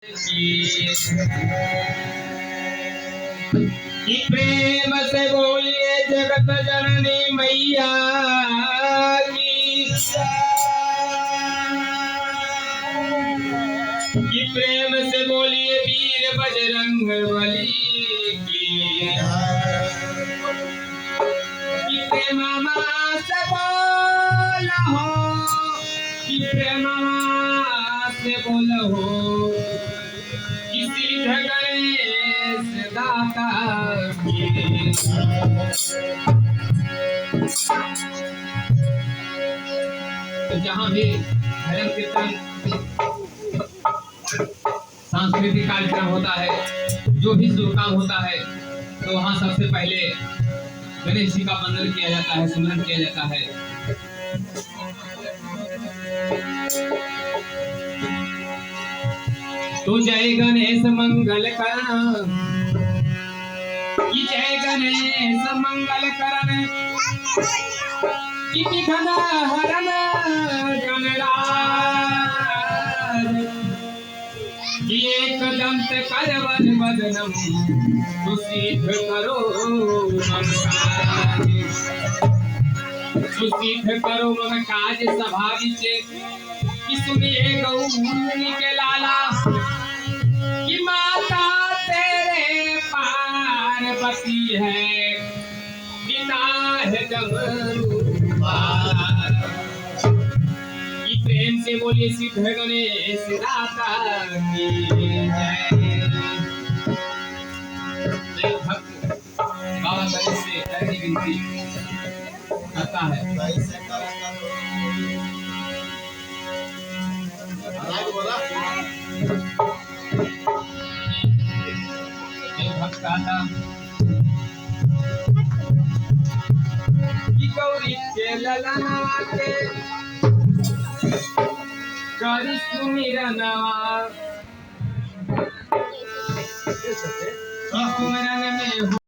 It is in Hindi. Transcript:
कि प्रेम से बोलिए जगत जननी मैया की, कि प्रेम से बोलिए वीर बजरंग बली की, कि प्रेम से बोला हो, कि प्रेम से बोला हो, किसी गणेश दाता की। तो जहाँ भी भजन कीर्तन सांस्कृतिक कार्यक्रम होता है, जो भी शुभ काम होता है, तो वहाँ सबसे पहले गणेश जी का वंदन किया जाता है, सुमरन किया जाता है। तो जय गणेश मंगल करण, कि जय गणेश मंगल करण, कि विघ्न हरण गणराज, कि एक दंत करवन बदनम, सुसिद्ध करो मम काज, सुसिद्ध करो मम काज सभा विच, कि सुनिए गौरी के लाला, कि माता तेरे पार्वती है, पिता है जगन्नाथ। कि प्रेम से बोलिए सिद्ध गणेश दाता की जय। एक भक्त बाबा गणेश से ऐसी विनती करता है। एक भक्त कहता कि गौरी के ललनवा के करी सुमिरनवा, सुमिरन में